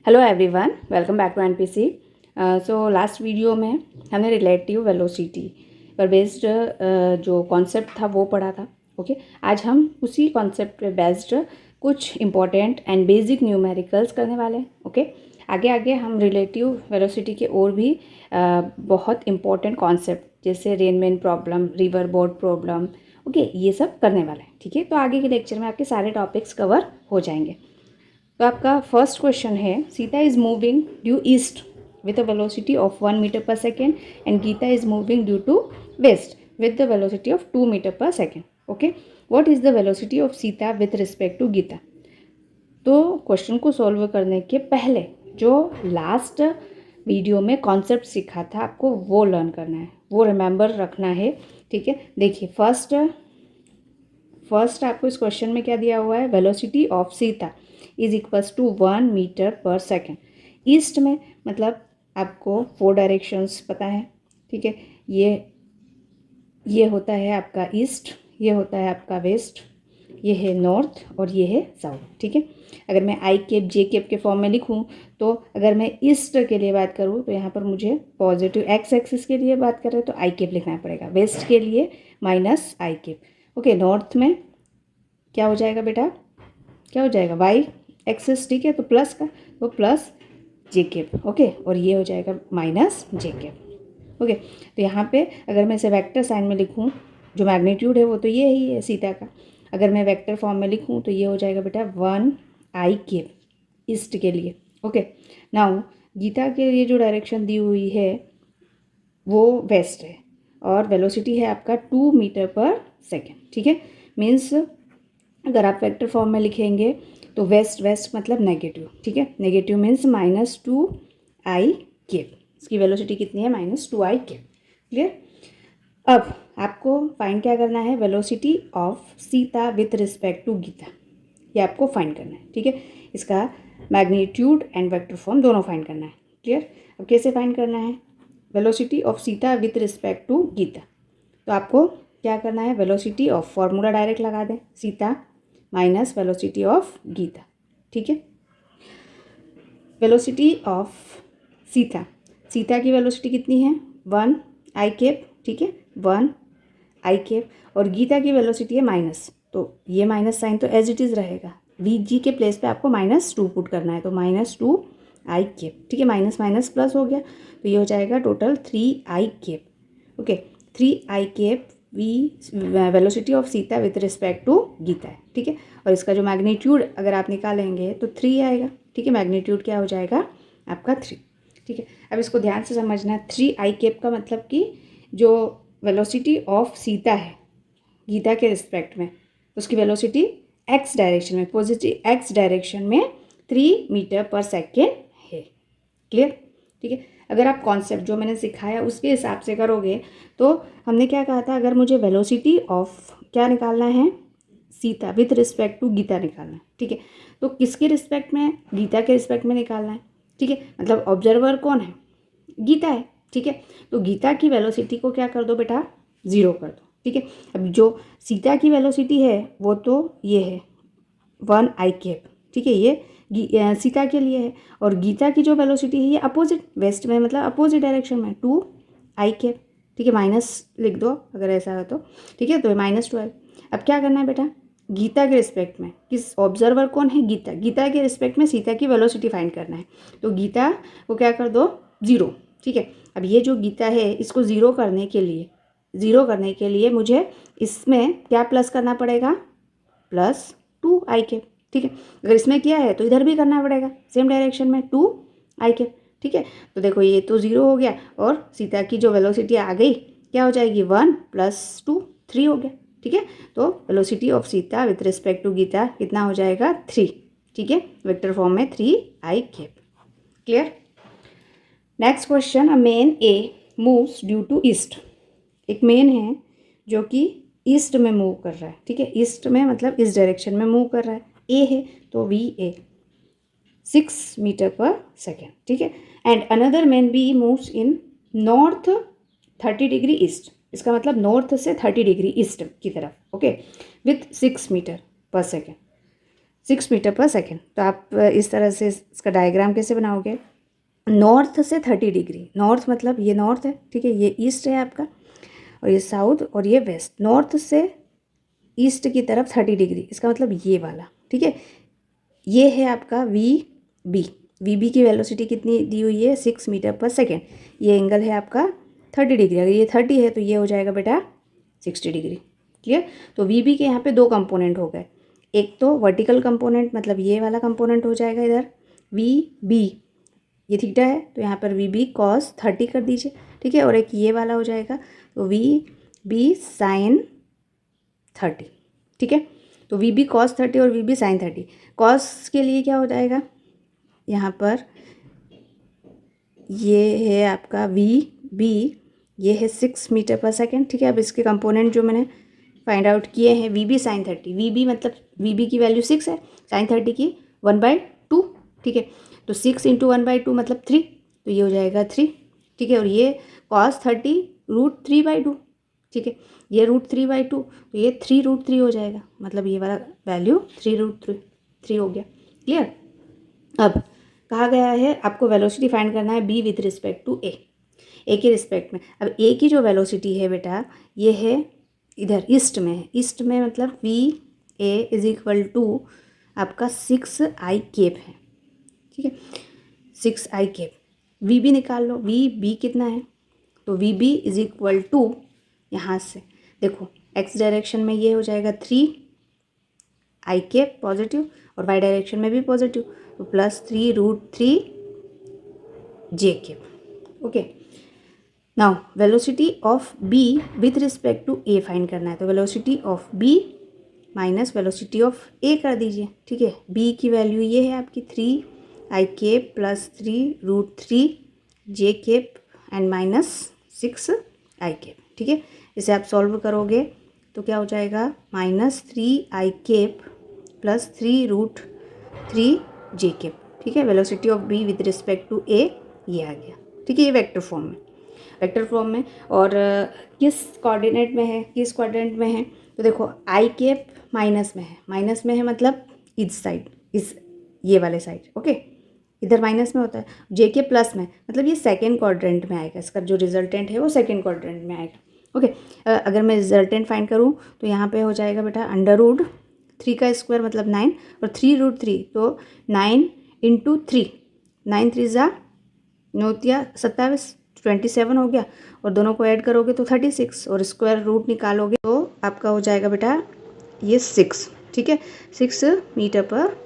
Hello everyone, welcome back to NPC. So last video में हमने relative velocity पर based जो कॉन्सेप्ट था वो पढ़ा था। ओके आज हम उसी कॉन्सेप्ट पे बेस्ड कुछ इम्पॉर्टेंट एंड बेसिक न्यूमेरिकल्स करने वाले हैं। ओके आगे आगे हम रिलेटिव वेलोसिटी के और भी बहुत इम्पॉर्टेंट कॉन्सेप्ट जैसे Rain Man problem, river board problem, okay ये सब करने वाले हैं। ठीक है, तो आगे के लेक्चर में आपके सारे टॉपिक्स कवर हो जाएंगे। तो आपका फर्स्ट क्वेश्चन है, Sita is moving due east with a velocity of 1 metre per second and Gita is moving due to west with the velocity of 2 metre per second. Okay, what is the velocity of Sita with respect to Gita. तो question को solve करने के पहले जो last video में concept सीखा था आपको वो लर्न करना है, वो रिमेंबर रखना है। ठीक है, देखिए फर्स्ट आपको इस क्वेश्चन में क्या दिया हुआ है, velocity of Sita is equals to 1 metre per second. East में मतलब आपको 4 डायरेक्शंस पता है। ठीक है, ये होता है आपका ईस्ट, ये होता है आपका वेस्ट, ये है नॉर्थ और ये है साउथ। ठीक है, अगर मैं आई केप जे केप के फॉर्म में लिखूं तो अगर मैं ईस्ट के लिए बात करूं तो यहाँ पर मुझे पॉजिटिव एक्स एक्सिस के लिए बात कर रहे हैं तो आई केप लिखना पड़ेगा, वेस्ट के लिए माइनस आई केप। ओके, नॉर्थ में क्या हो जाएगा बेटा, क्या हो जाएगा वाई एक्सिस। ठीक है, तो प्लस का तो प्लस जे केप। ओके, और ये हो जाएगा माइनस जे केप। ओके, तो यहाँ पे अगर मैं इसे वेक्टर साइन में लिखूँ, जो मैग्नीट्यूड है वो तो ये ही है सीता का। अगर मैं वेक्टर फॉर्म में लिखूँ तो ये हो जाएगा बेटा 1 आई केप ईस्ट के लिए। ओके, नाउ गीता के लिए जो डायरेक्शन दी हुई है वो वेस्ट है और वेलोसिटी है आपका 2 मीटर पर सेकेंड। ठीक है, मीन्स अगर आप वेक्टर फॉर्म में लिखेंगे तो वेस्ट वेस्ट मतलब नेगेटिव। ठीक है, नेगेटिव मीन्स -2 आई केप, इसकी वेलोसिटी कितनी है, -2 आई केप। क्लियर। अब आपको फाइंड क्या करना है, velocity of Sita with respect to Gita, ये आपको फाइंड करना है। ठीक है, इसका मैग्नीट्यूड एंड वेक्टर फॉर्म दोनों फाइंड करना है। क्लियर। अब कैसे फाइंड करना है velocity of Sita with respect to Gita, तो आपको क्या करना है, वेलोसिटी ऑफ फॉर्मूला डायरेक्ट लगा दें, Sita minus velocity of Gita. ठीक है, वेलोसिटी ऑफ सीता, सीता की वेलोसिटी कितनी है 1 आई केप। ठीक है, 1 आई केप, और गीता की वेलोसिटी है माइनस, तो ये माइनस साइन तो एज इट इज़ रहेगा, वी जी के प्लेस पे आपको -2 पुट करना है, तो -2 आई केप। ठीक है, माइनस माइनस प्लस हो गया तो ये हो जाएगा total 3 I cap. Okay, 3 I cap velocity of Sita with respect to Gita है। ठीक है, और इसका जो मैग्नीट्यूड अगर आप निकालेंगे तो 3 आएगा। ठीक है, मैग्नीट्यूड क्या हो जाएगा आपका 3। ठीक है, अब इसको ध्यान से समझना है, 3 आई केप का मतलब कि जो वेलोसिटी ऑफ सीता है गीता के रिस्पेक्ट में, उसकी वेलोसिटी एक्स डायरेक्शन में, पॉजिटिव एक्स डायरेक्शन में 3 मीटर पर सेकेंड है। क्लियर। ठीक है, अगर आप कॉन्सेप्ट जो मैंने सिखाया उसके हिसाब से करोगे तो हमने क्या कहा था, अगर मुझे वेलोसिटी ऑफ क्या निकालना है, Sita with respect to Gita निकालना है। ठीक है, तो किसके रिस्पेक्ट में, गीता के रिस्पेक्ट में निकालना है। ठीक है, मतलब ऑब्जर्वर कौन है, गीता है। ठीक है, तो गीता की वेलोसिटी को क्या कर दो बेटा, 0 कर दो। ठीक है, अब जो सीता की वेलोसिटी है वो तो ये है 1 आई केप। ठीक है, ये सीता के लिए है, और गीता की जो वेलोसिटी है ये अपोजिट वेस्ट में मतलब अपोजिट डायरेक्शन में 2 आई केप। ठीक है, माइनस लिख दो अगर ऐसा हो तो। ठीक है, तो -12। अब क्या करना है बेटा, गीता के रिस्पेक्ट में किस ऑब्जर्वर कौन है, गीता, गीता के रिस्पेक्ट में सीता की वेलोसिटी फाइंड करना है, तो गीता को क्या कर दो 0। ठीक है, अब ये जो गीता है इसको ज़ीरो करने के लिए मुझे इसमें क्या प्लस करना पड़ेगा, +2 आई केप। ठीक है, अगर इसमें किया है तो इधर भी करना पड़ेगा सेम डायरेक्शन में 2 आई केप। ठीक है, तो देखो ये तो 0 हो गया और सीता की जो वेलोसिटी आ गई क्या हो जाएगी, 1 + 2 3 हो गया। ठीक है, तो velocity of Sita with respect to Gita कितना हो जाएगा 3। ठीक है, वेक्टर फॉर्म में 3 आई cap. Clear. Next question, a man A moves due to east, एक मेन है जो कि ईस्ट में मूव कर रहा है। ठीक है, ईस्ट में मतलब इस डायरेक्शन में मूव कर रहा है, ए है तो V A 6 metre per second. ठीक है, and another man B moves in north 30 degree east, इसका मतलब नॉर्थ से 30 डिग्री ईस्ट की तरफ। Okay, with 6 metre per second. 6 metre per second. तो आप इस तरह से इसका डायग्राम कैसे बनाओगे, नॉर्थ से 30 डिग्री, नॉर्थ मतलब ये नॉर्थ है, ठीक है, ये ईस्ट है आपका, और ये साउथ और ये वेस्ट, नॉर्थ से ईस्ट की तरफ 30 डिग्री, इसका मतलब ये वाला, ठीक है। ये है आपका वी बी की वेलोसिटी कितनी दी हुई है, 6 मीटर पर सेकेंड। ये एंगल है आपका 30 डिग्री, अगर ये 30 है तो ये हो जाएगा बेटा 60 डिग्री। क्लियर। तो वी बी के यहाँ पे दो कंपोनेंट हो गए, एक तो वर्टिकल कंपोनेंट मतलब ये वाला कंपोनेंट हो जाएगा इधर वी बी, ये थीटा है तो यहाँ पर वी बी कॉस 30 कर दीजिए, ठीक है, और एक ये वाला हो जाएगा तो वी बी साइन 30, ठीक है। तो वी बी कॉस 30 और वी बी साइन 30, कॉस के लिए क्या हो जाएगा, यहाँ पर ये है आपका वी बी, ये है 6 मीटर पर सेकेंड, ठीक है। अब इसके कंपोनेंट जो मैंने फाइंड आउट किए हैं, V B sine 30, V B मतलब वी बी की वैल्यू 6 है, साइन 30 की 1/2, ठीक है। तो 6 × 1/2 मतलब 3, तो ये हो जाएगा 3, ठीक है। और ये cos 30 √3/2, ठीक है, ये √3/2 तो ये 3√3 हो जाएगा, मतलब ये वाला वैल्यू 3√3 हो गया। क्लियर। अब कहा गया है आपको वेलोसिटी फाइंड करना है बी विथ रिस्पेक्ट टू ए के रिस्पेक्ट में। अब ए की जो वेलोसिटी है बेटा ये है इधर ईस्ट में है, ईस्ट में मतलब V A is equal to आपका 6i है, ठीक है, 6i। वी बी निकाल लो, वी बी कितना है, तो V B is equal to यहाँ से देखो एक्स डायरेक्शन में ये हो जाएगा 3i पॉजिटिव और वाई डायरेक्शन में भी पॉजिटिव, तो +3√3 j। Okay, now velocity of B with respect to A find करना है, तो velocity of B minus velocity of A कर दीजिए, ठीक है। बी की वैल्यू ये है आपकी 3i +3√3 j एंड -6i, ठीक है। इसे आप सॉल्व करोगे तो क्या हो जाएगा, -3i +3√3 j, ठीक है। Velocity of B with respect to A ये आ गया, ठीक है। ये वेक्टर फॉर्म में और किस कोऑर्डिनेट में है, किस क्वाड्रेंट में है, तो देखो i माइनस में है मतलब इस साइड, इस ये वाले साइड, ओके, इधर माइनस में होता है, j प्लस में मतलब ये सेकेंड क्वाड्रेंट में आएगा, इसका जो रिजल्टेंट है वो सेकेंड क्वाड्रेंट में आएगा, ओके। अगर मैं रिजल्टेंट फाइंड करूँ तो यहाँ पे हो जाएगा बेटा √3 का स्क्वायर मतलब 9 और 3√3 तो 9 × 3, 9 3 × 9 27, 27 हो गया, और दोनों को ऐड करोगे तो 36 और स्क्वायर रूट निकालोगे तो आपका हो जाएगा बेटा ये 6, ठीक है, 6 मीटर पर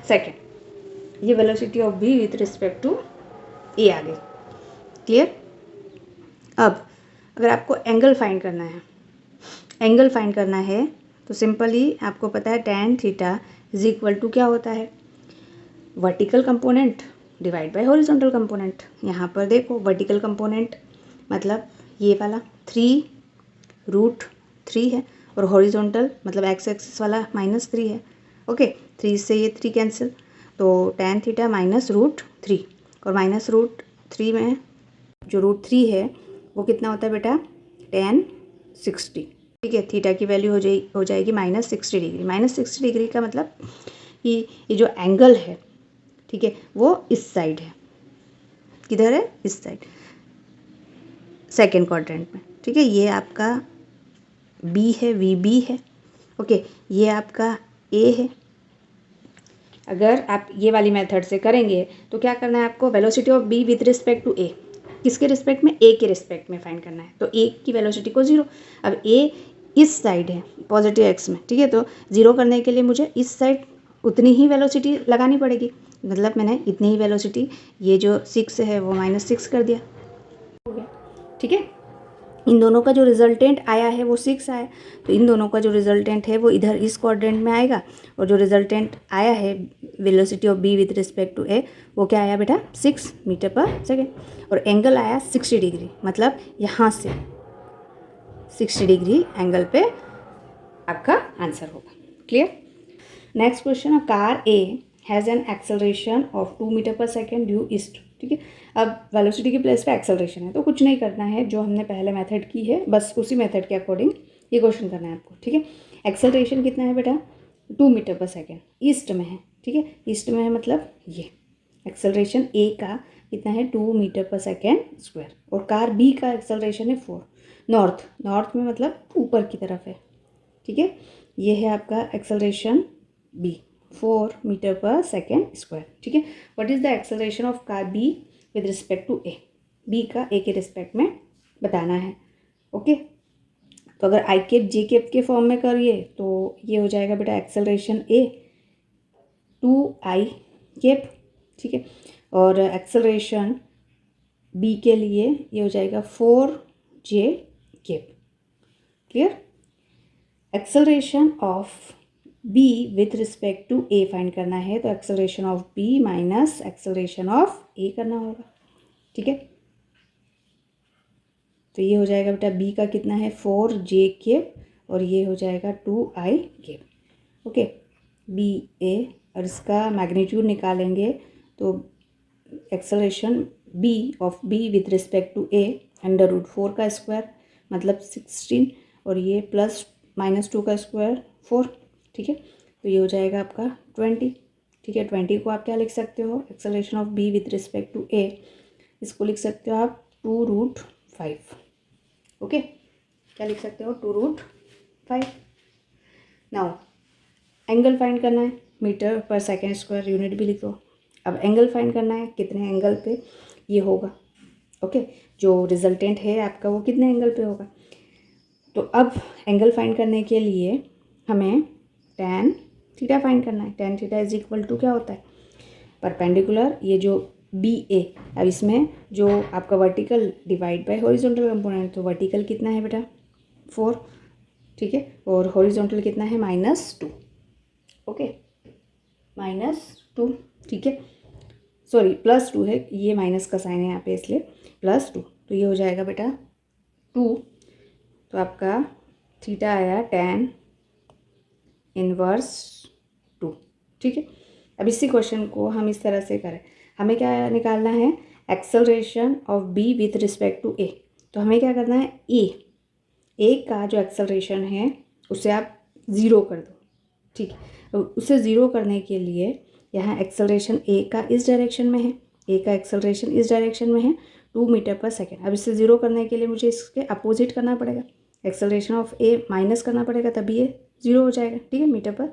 सेकेंड। ये velocity of B with respect to A आ गई। क्लियर। अब अगर आपको एंगल फाइंड करना है तो सिंपली आपको पता है tan theta is equal to क्या होता है, vertical component divide by horizontal component. यहाँ पर देखो वर्टिकल कंपोनेंट मतलब ये वाला 3√3 है और हॉरिजॉन्टल मतलब एक्स एक्सिस वाला -3 है, ओके। 3 से ये 3 कैंसिल, तो tan थीटा -√3 और -√3 में जो √3 है वो कितना होता है बेटा tan 60, ठीक है। थीटा की वैल्यू हो जाएगी -60 डिग्री। -60 डिग्री का मतलब कि ये जो एंगल है, ठीक है, वो इस साइड है, किधर है, इस साइड सेकेंड क्वाड्रेंट में, ठीक है। ये आपका बी है, वी बी है, ओके, ये आपका ए है। अगर आप ये वाली मेथड से करेंगे तो क्या करना है आपको, velocity of B with respect to A, किसके रिस्पेक्ट में, ए के रिस्पेक्ट में फाइंड करना है, तो ए की वेलोसिटी को 0, अब ए इस साइड है पॉजिटिव एक्स में, ठीक है, तो 0 करने के लिए मुझे इस साइड उतनी ही वेलोसिटी लगानी पड़ेगी, मतलब मैंने इतनी ही वेलोसिटी, ये जो 6 है वो -6 कर दिया, हो गया, ठीक है। इन दोनों का जो रिजल्टेंट आया है वो 6 आया, तो इन दोनों का जो रिजल्टेंट है वो इधर इस क्वाड्रेंट में आएगा, और जो रिजल्टेंट आया है velocity of B with respect to A वो क्या आया बेटा 6 मीटर पर सेकेंड, और एंगल आया 60 डिग्री, मतलब यहाँ से 60 डिग्री एंगल पे आपका आंसर होगा। Clear. Next question, a car A has an acceleration of 2 metre per second due east, ठीक है। अब वेलोसिटी की प्लेस पे एक्सेलरेशन है तो कुछ नहीं करना है, जो हमने पहले मेथड की है बस उसी मेथड के अकॉर्डिंग ये क्वेश्चन करना है आपको, ठीक है। एक्सेलरेशन कितना है बेटा 2 मीटर पर सेकेंड ईस्ट में है, ठीक है, ईस्ट में है मतलब ये एक्सेलरेशन ए का कितना है 2 मीटर पर सेकेंड स्क्वायर, और कार बी का एक्सेलरेशन है 4, नॉर्थ में मतलब ऊपर की तरफ है, ठीक है। ये है आपका acceleration B 4 metre per second square, ठीक है। What is the acceleration of car B with respect to A, B का ए के रिस्पेक्ट में बताना है, ओके। तो अगर आई केप जे केप के फॉर्म में करिए तो ये हो जाएगा बेटा एक्सेलरेशन ए 2 आई केप, ठीक है, और एक्सेलरेशन बी के लिए ये हो जाएगा 4 J cap, clear. Acceleration of B with respect to A find करना है, तो acceleration of B minus acceleration of A करना होगा, ठीक है। तो ये हो जाएगा बेटा बी का कितना है 4 जे केप, और ये हो जाएगा 2 I cap, okay. B A, और इसका मैग्नीट्यूड निकालेंगे तो acceleration B of B with respect to A √4 का स्क्वायर मतलब 16, और ये प्लस -2 का स्क्वायर 4, ठीक है। तो ये हो जाएगा आपका 20, ठीक है। 20 को आप क्या लिख सकते हो, acceleration of B with respect to A, इसको लिख सकते हो आप 2√5, ओके। क्या लिख सकते हो 2√5। नाउ एंगल फाइंड करना है, metre per second square unit भी लिखो। अब एंगल फाइंड करना है कितने एंगल पे ये होगा, ओके। जो रिजल्टेंट है आपका वो कितने एंगल पे होगा। तो अब एंगल फाइंड करने के लिए हमें tan थीटा फाइंड करना है। tan theta is equal to क्या होता है, परपेंडिकुलर, ये जो बी ए, अब इसमें जो आपका vertical divide by horizontal component, तो वर्टिकल कितना है बेटा 4, ठीक है, और हॉरिजॉन्टल कितना है -2, ओके, -2, ठीक है, सॉरी +2 है, ये माइनस का साइन है यहाँ पे इसलिए +2, तो ये हो जाएगा बेटा 2, तो आपका थीटा आया tan इनवर्स 2, ठीक है। अब इसी क्वेश्चन को हम इस तरह से करें, हमें क्या निकालना है acceleration of B with respect to A, तो हमें क्या करना है ए का जो एक्सेलरेशन है उसे आप 0 कर दो, ठीक है। तो उसे 0 करने के लिए यहाँ एक्सेलरेशन ए का इस डायरेक्शन में है, ए का एक्सेलरेशन इस डायरेक्शन में है 2 मीटर पर सेकेंड। अब इसे 0 करने के लिए मुझे इसके अपोजिट करना पड़ेगा, एक्सेलरेशन ऑफ ए माइनस करना पड़ेगा, तभी ये 0 हो जाएगा, ठीक है, मीटर पर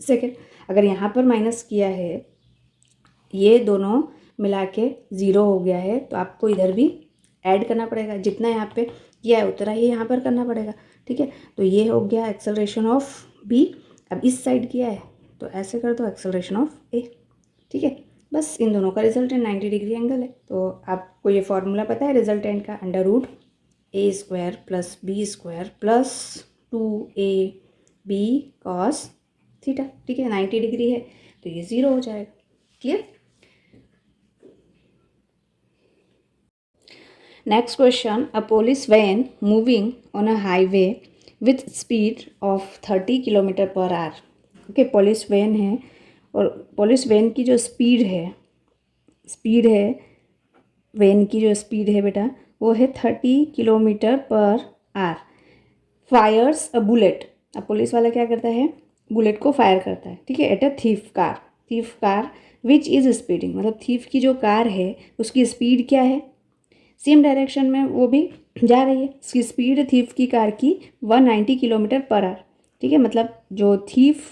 सेकेंड। अगर यहाँ पर माइनस किया है, ये दोनों मिला के 0 हो गया है, तो आपको इधर भी ऐड करना पड़ेगा, जितना यहाँ पे किया है उतना ही यहाँ पर करना पड़ेगा, ठीक है। तो ये हो गया एक्सेलरेशन ऑफ बी। अब इस साइड किया है तो ऐसे कर दो एक्सेलरेशन ऑफ ए, ठीक है। बस इन दोनों का रिजल्टेंट 90 डिग्री एंगल है। तो आपको ये फॉर्मूला पता है रिजल्टेंट का, √a² + b² + 2ab cos theta, ठीक है, 90 डिग्री है तो ये 0 हो जाएगा, clear. Next question, a police van moving on a highway with speed of 30 km/h, okay. Police van है और पुलिस वैन की जो स्पीड है वैन की जो स्पीड है बेटा वो है 30 km/h, फायर्स अ बुलेट। अब पुलिस वाला क्या करता है, बुलेट को फायर करता है, ठीक है, at a thief car which is speeding, मतलब थीफ की जो कार है उसकी स्पीड क्या है, सेम डायरेक्शन में वो भी जा रही है, उसकी स्पीड थीफ की कार की 190 km/h, ठीक है, मतलब जो थीफ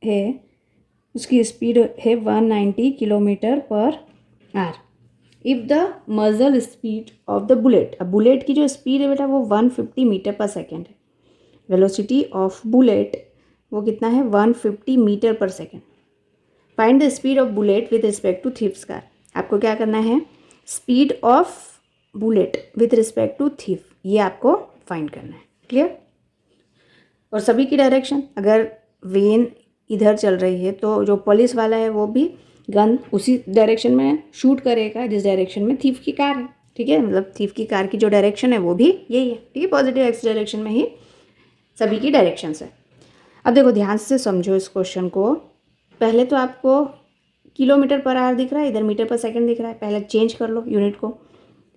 है उसकी स्पीड है 190 km/h। इफ़ द मजल स्पीड ऑफ द बुलेट, अब बुलेट की जो स्पीड है बेटा वो 150 मीटर पर सेकेंड है, वेलोसिटी ऑफ बुलेट वो कितना है 150 metre per second. Find the speed of bullet with respect to thief's car. आपको क्या करना है, speed of bullet with respect to thief, ये आपको फाइंड करना है, क्लियर। और सभी की डायरेक्शन, अगर वेन इधर चल रही है तो जो पुलिस वाला है वो भी गन उसी डायरेक्शन में शूट करेगा जिस डायरेक्शन में थीफ की कार है, ठीक है, मतलब थीफ की कार की जो डायरेक्शन है वो भी यही है, ठीक है, पॉजिटिव एक्स डायरेक्शन में ही सभी की डायरेक्शन है। अब देखो ध्यान से समझो इस क्वेश्चन को, पहले तो आपको km/h दिख रहा है, इधर मीटर पर सेकेंड दिख रहा है, पहले चेंज कर लो यूनिट को।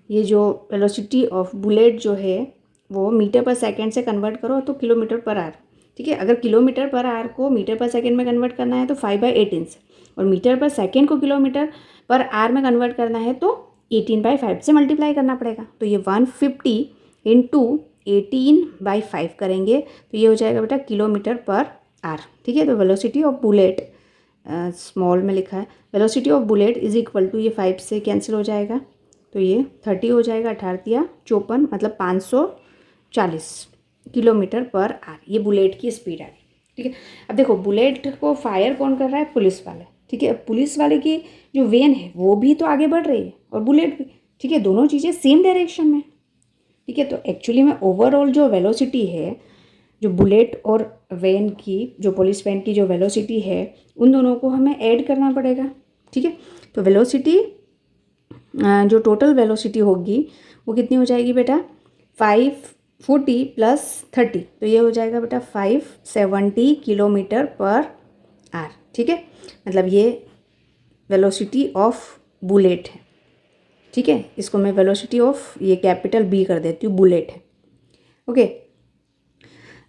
ये जो वेलोसिटी ऑफ बुलेट जो है वो मीटर पर सेकेंड से कन्वर्ट करो तो km/h, ठीक है। अगर किलोमीटर पर आवर को मीटर पर सेकेंड में कन्वर्ट करना है तो 5/18 से, और मीटर पर सेकेंड को किलोमीटर पर आवर में कन्वर्ट करना है तो 18/5 से मल्टीप्लाई करना पड़ेगा। तो ये 150 इंटू 18/5 करेंगे तो ये हो जाएगा बेटा किलोमीटर पर आवर। ठीक है। तो वेलोसिटी ऑफ बुलेट, स्मॉल में लिखा है, velocity of bullet is equal to, ये 5 से कैंसिल हो जाएगा तो ये 30 हो जाएगा, 18×54 मतलब 540 किलोमीटर पर आवर। ये बुलेट की स्पीड आ गई। ठीक है। अब देखो बुलेट को फायर कौन कर रहा है? पुलिस वाले। ठीक है। अब पुलिस वाले की जो वेन है वो भी तो आगे बढ़ रही है और बुलेट भी। ठीक है। दोनों चीज़ें सेम डायरेक्शन में। ठीक है। तो एक्चुअली में ओवरऑल जो वेलोसिटी है, जो बुलेट और वैन की, जो पुलिस वैन की जो वेलोसिटी है, उन दोनों को हमें ऐड करना पड़ेगा। ठीक है। तो वेलोसिटी, जो टोटल वेलोसिटी होगी वो कितनी हो जाएगी बेटा? 540 प्लस 30, तो ये हो जाएगा बेटा 570 किलोमीटर पर आवर। ठीक है। मतलब ये वेलोसिटी ऑफ बुलेट है। ठीक है। इसको मैं वेलोसिटी ऑफ, ये कैपिटल बी कर देती हूँ, बुलेट है। ओके।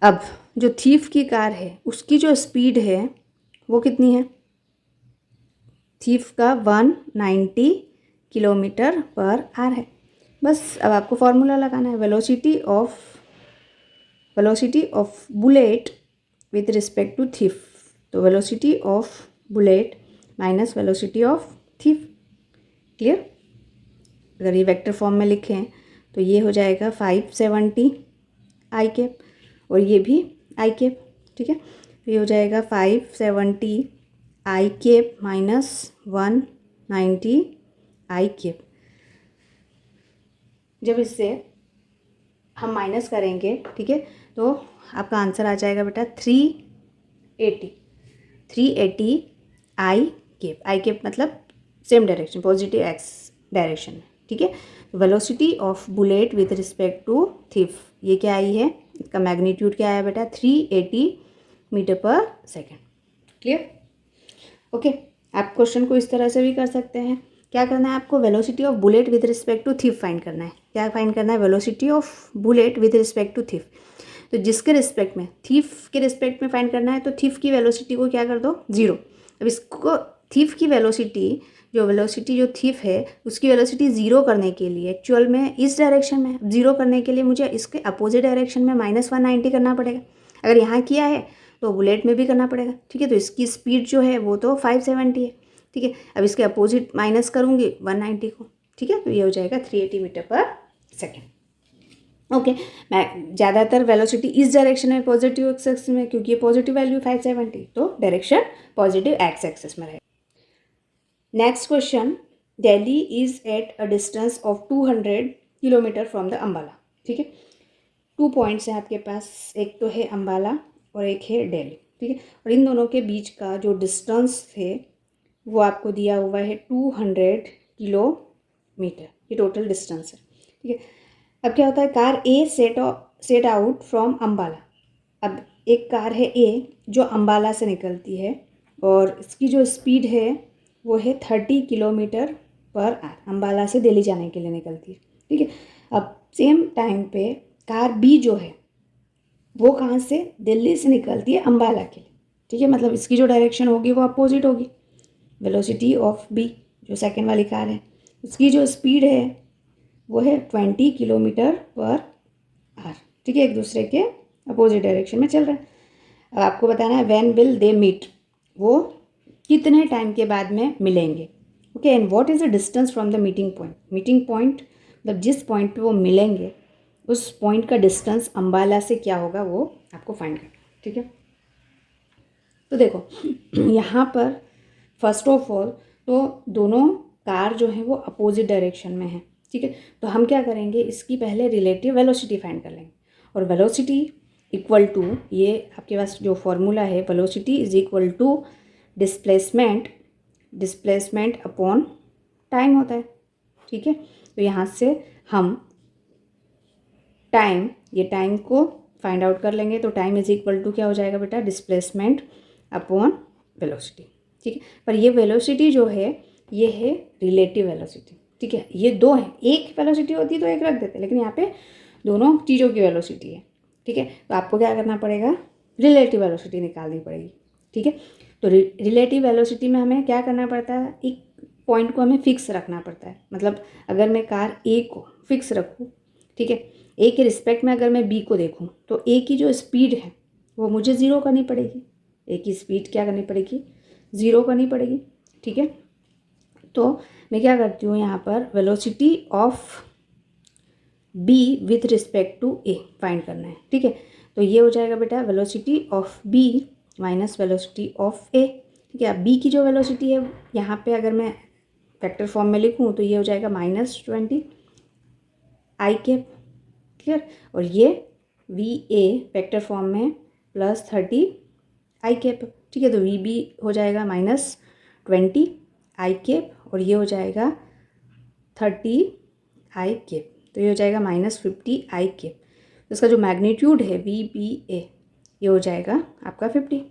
अब जो थीफ की कार है उसकी जो स्पीड है वो कितनी है? थीफ का 190 किलोमीटर पर आवर है। बस अब आपको फॉर्मूला लगाना है, velocity of bullet with respect to thief. तो velocity of bullet minus velocity of thief. Clear? अगर ये वेक्टर फॉर्म में लिखें तो ये हो जाएगा 570 आई कैप, और ये भी आई कैप। ठीक है। तो ये हो जाएगा 570 आई कैप माइनस 190 आई कैप। जब इससे हम माइनस करेंगे, ठीक है, तो आपका आंसर आ जाएगा बेटा 380 आई कैप। आई कैप मतलब same direction, positive x direction में। ठीक है। Velocity of bullet with respect to thief, ये क्या आई है? इसका मैग्नीट्यूड क्या आया बेटा? 380 metre per second. Clear? Okay. आप क्वेश्चन को इस तरह से भी कर सकते हैं। क्या करना है आपको? Velocity of bullet with respect to thief find करना है। क्या फाइंड करना है? Velocity of bullet with respect to thief. तो जिसके रिस्पेक्ट में, थीफ के रिस्पेक्ट में फाइंड करना है तो थीफ की वेलोसिटी को क्या कर दो? 0। अब इसको थीफ की वेलोसिटी, जो थीफ है उसकी वेलोसिटी 0 करने के लिए, एक्चुअल में इस डायरेक्शन में 0 करने के लिए मुझे इसके अपोजिट डायरेक्शन में -190 करना पड़ेगा। अगर यहाँ किया है तो बुलेट में भी करना पड़ेगा। ठीक है। तो इसकी स्पीड जो है वो तो 570 है। ठीक है। अब इसके अपोजिट माइनस करूँगी 190 को। ठीक है। तो ये हो जाएगा 380 मीटर पर सेकेंड। ओके। मैं ज़्यादातर वेलोसिटी इस डायरेक्शन में, पॉजिटिव एक्स एक्सिस में, क्योंकि ये पॉजिटिव वैल्यू 570, तो डायरेक्शन पॉजिटिव एक्स एक्सिस में रहेगा। Next question, Delhi is at a distance of 200 kilometre from the Ambala. ठीक है। 2 पॉइंट्स हैं आपके पास, एक तो है अम्बाला और एक है दिल्ली। ठीक है। और इन दोनों के बीच का जो डिस्टेंस है वो आपको दिया हुआ है 200 किलोमीटर, ये टोटल डिस्टेंस है। ठीक है। अब क्या होता है, car A set out from Ambala. अब एक कार है ए जो अम्बाला से निकलती है और इसकी जो स्पीड है वो है 30 किलोमीटर पर आवर, अम्बाला से दिल्ली जाने के लिए निकलती है। ठीक है। अब सेम टाइम पे कार बी जो है वो कहाँ से? दिल्ली से निकलती है अम्बाला के लिए। ठीक है। मतलब इसकी जो डायरेक्शन होगी वो अपोजिट होगी। वेलोसिटी ऑफ बी, जो सेकंड वाली कार है, उसकी जो स्पीड है वो है 20 किलोमीटर पर आवर। ठीक है। एक दूसरे के अपोजिट डायरेक्शन में चल रहे हैं। अब आपको बताना है व्हेन विल दे मीट, वो कितने टाइम के बाद में मिलेंगे। Okay. And what is the distance from the meeting point. Meeting point मतलब जिस पॉइंट पे वो मिलेंगे उस पॉइंट का डिस्टेंस अम्बाला से क्या होगा वो आपको फाइंड करना है। ठीक है। तो देखो यहाँ पर फर्स्ट ऑफ ऑल तो दोनों कार जो है वो अपोजिट डायरेक्शन में है। ठीक है। तो हम क्या करेंगे, इसकी पहले रिलेटिव वेलोसिटी फाइंड कर लेंगे। और वेलोसिटी इक्वल टू, ये आपके पास जो फॉर्मूला है, velocity is equal to displacement upon time होता है। ठीक है। तो यहाँ से हम टाइम, ये टाइम को फाइंड आउट कर लेंगे। तो टाइम इज इक्वल टू क्या हो जाएगा बेटा? Displacement upon velocity. ठीक है। पर ये वेलोसिटी जो है ये है रिलेटिव वेलोसिटी। ठीक है। ये दो हैं, एक वेलोसिटी होती तो एक रख देते, लेकिन यहाँ पे दोनों चीज़ों की वेलोसिटी है। ठीक है। तो आपको क्या करना पड़ेगा, रिलेटिव वेलोसिटी निकालनी पड़ेगी। ठीक है, तो रिलेटिव वेलोसिटी में हमें क्या करना पड़ता है, एक पॉइंट को हमें फिक्स रखना पड़ता है। मतलब अगर मैं कार ए को फिक्स रखूँ, ठीक है, ए के रिस्पेक्ट में अगर मैं बी को देखूँ तो ए की जो स्पीड है वो मुझे ज़ीरो करनी पड़ेगी। ए की स्पीड क्या करनी पड़ेगी, ज़ीरो करनी पड़ेगी। ठीक है, तो मैं क्या करती हूँ, यहाँ पर velocity of B with respect to A find करना है। ठीक है, तो ये हो जाएगा बेटा velocity of B minus velocity of A. ठीक है, अब बी की जो वेलोसिटी है यहाँ पे अगर मैं वेक्टर फॉर्म में लिखूँ तो ये हो जाएगा -20 आई कैप। क्लियर, और ये वी ए वेक्टर फॉर्म में +30 आई कैप। ठीक है, तो वी बी हो जाएगा -20 आई कैप और ये हो जाएगा 30 आई कैप, तो ये हो जाएगा -50 आई कैप। तो इसका जो मैग्नीट्यूड है वी बी ए ये हो जाएगा आपका 50।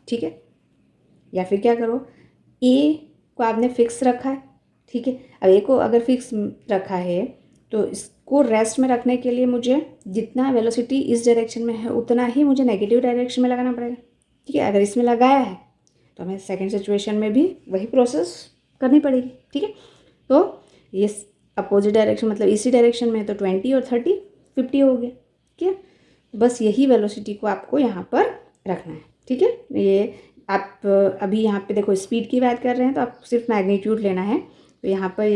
ठीक है, या फिर क्या करो, ए को आपने फिक्स रखा है। ठीक है, अब ए को अगर फिक्स रखा है तो इसको रेस्ट में रखने के लिए मुझे जितना वेलोसिटी इस डायरेक्शन में है उतना ही मुझे नेगेटिव डायरेक्शन में लगाना पड़ेगा। ठीक है, अगर इसमें लगाया है तो हमें सेकेंड सिचुएशन में भी वही प्रोसेस करनी पड़ेगी। ठीक है, तो ये अपोजिट डायरेक्शन मतलब इसी डायरेक्शन में है तो 20 और 30 50 हो गया। ठीक है, बस यही वेलोसिटी को आपको यहाँ पर रखना है। ठीक है, ये आप अभी यहाँ पे देखो स्पीड की बात कर रहे हैं तो आप सिर्फ मैग्नीट्यूड लेना है, तो यहाँ पर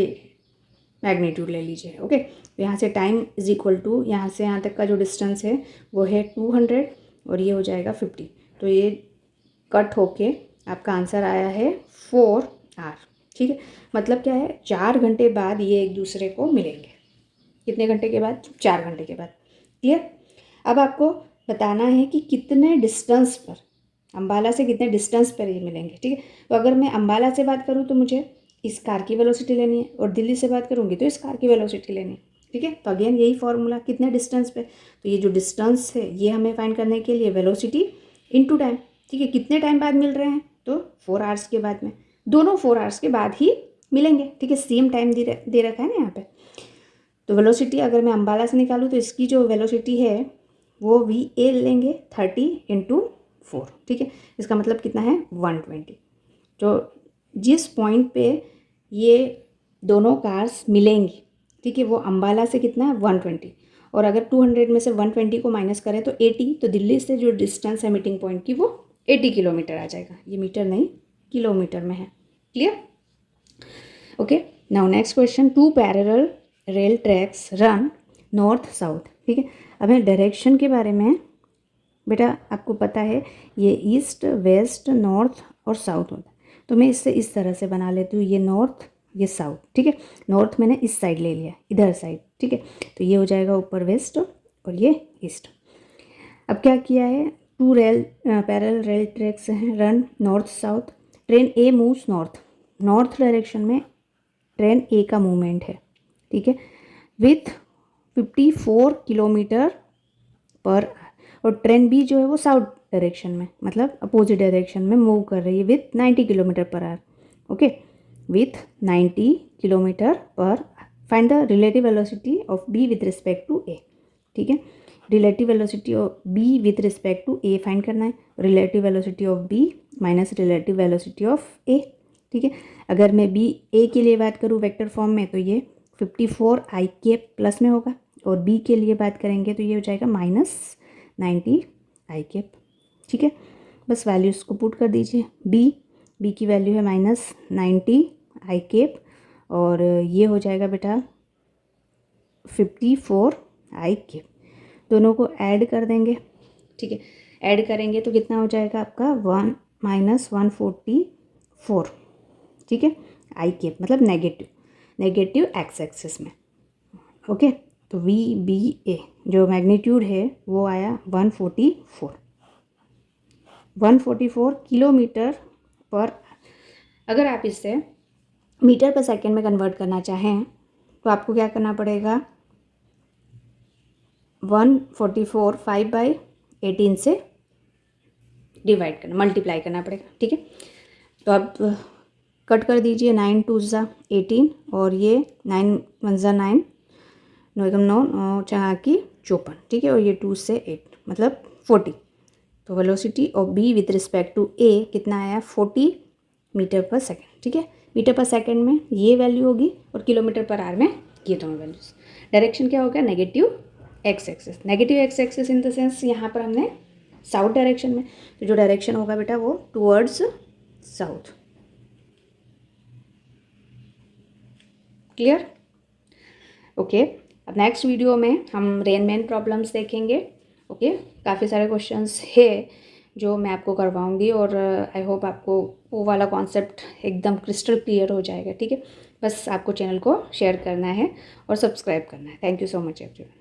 मैग्नीट्यूड ले लीजिए। ओके, तो यहाँ से टाइम इज इक्वल टू यहाँ से यहाँ तक का जो डिस्टेंस है वो है 200 और ये हो जाएगा 50। तो ये कट होके आपका आंसर आया है 4 आवर। ठीक है, मतलब क्या है, 4 घंटे बाद ये एक दूसरे को मिलेंगे। कितने घंटे के बाद, 4 घंटे के बाद। क्लियर, अब आपको बताना है कि कितने डिस्टेंस पर, अम्बाला से कितने डिस्टेंस पर ये मिलेंगे। ठीक है, तो अगर मैं अम्बाला से बात करूँ तो मुझे इस कार की वेलोसिटी लेनी है और दिल्ली से बात करूँगी तो इस कार की वेलोसिटी लेनी है। ठीक है, तो अगेन यही फॉर्मूला, कितने डिस्टेंस पे, तो ये जो डिस्टेंस है ये हमें फाइंड करने के लिए वेलोसिटी इनटू टाइम। ठीक है, कितने टाइम बाद मिल रहे हैं, तो 4 आवर्स के बाद में, दोनों 4 आवर्स के बाद ही मिलेंगे। ठीक है, सेम टाइम दे रखा है ना यहाँ पे। तो वेलोसिटी अगर मैं अम्बाला से निकालूँ तो इसकी जो वेलोसिटी है वो वी ए लेंगे 30 × 4। ठीक है, इसका मतलब कितना है 120। तो जिस पॉइंट पे ये दोनों कार्स मिलेंगी, ठीक है, वो अम्बाला से कितना है 120, और अगर 200 में से 120 को माइनस करें तो 80, तो दिल्ली से जो डिस्टेंस है मीटिंग पॉइंट की वो 80 किलोमीटर आ जाएगा। ये मीटर नहीं किलोमीटर में है। Clear, okay, now next question, 2 parallel rail tracks run north south. ठीक है, अब मैं डायरेक्शन के बारे में बेटा आपको पता है ये ईस्ट वेस्ट नॉर्थ और साउथ होता है, तो मैं इससे इस तरह से बना लेती हूँ, ये नॉर्थ ये साउथ। ठीक है, नॉर्थ मैंने इस साइड ले लिया, इधर साइड। ठीक है, तो ये हो जाएगा ऊपर वेस्ट और ये ईस्ट। अब क्या किया है, 2 पैरेलल रेल ट्रैक्स हैं रन नॉर्थ साउथ। ट्रेन ए मूव्स नॉर्थ डायरेक्शन में ट्रेन ए का मूवमेंट है। ठीक है, विथ 54 किलोमीटर पर, और ट्रेन बी जो है वो साउथ डायरेक्शन में मतलब अपोजिट डायरेक्शन में मूव कर रही है with 90 kilometre per hour. Okay, with 90 kilometre per. Find the relative velocity of B with respect to A. ठीक है, relative velocity of B with respect to A find करना है। Relative velocity of B minus relative velocity of A. ठीक है, अगर मैं B ए के लिए बात करूँ वेक्टर फॉर्म में तो ये 54 आई कैप प्लस में होगा, और बी के लिए बात करेंगे तो ये हो जाएगा -90 आई कैप। ठीक है, बस वैल्यूज़ को पुट कर दीजिए। बी की वैल्यू है -90 आई कैप और ये हो जाएगा बेटा 54 आई कैप। दोनों को ऐड कर देंगे। ठीक है, ऐड करेंगे तो कितना हो जाएगा आपका 144। ठीक है, आई कैप मतलब नेगेटिव एक्स एक्सिस में। ओके, तो वी बी ए जो मैग्नीट्यूड है वो आया 144 किलोमीटर पर। अगर आप इसे मीटर पर सेकेंड में कन्वर्ट करना चाहें तो आपको क्या करना पड़ेगा, 144 5/18 से डिवाइड करना, मल्टीप्लाई करना पड़ेगा। ठीक है, तो अब कट कर दीजिए, 9 2 ज़ा 18 और ये 9 1 ज़ा 9 9 एकम 9 4 की 54। ठीक है, और ये 2 से 8 मतलब 40। तो velocity of B with respect to A कितना आया 40 मीटर पर सेकेंड, ठीक है। मीटर पर सेकेंड में ये वैल्यू होगी और किलोमीटर पर आवर में ये दोनों वैल्यूज। डायरेक्शन क्या होगा, negative x axis. Negative x axis in the sense यहाँ पर हमने साउथ डायरेक्शन में, तो जो डायरेक्शन होगा बेटा वो टुवर्ड्स साउथ। क्लियर? ओके, अब नेक्स्ट वीडियो में हम रेनमैन प्रॉब्लम्स देखेंगे। ओके, काफ़ी सारे क्वेश्चंस है जो मैं आपको करवाऊंगी और आई होप आपको वो वाला कॉन्सेप्ट एकदम क्रिस्टल क्लियर हो जाएगा, ठीक है। बस आपको चैनल को शेयर करना है और सब्सक्राइब करना है। Thank you so much everyone.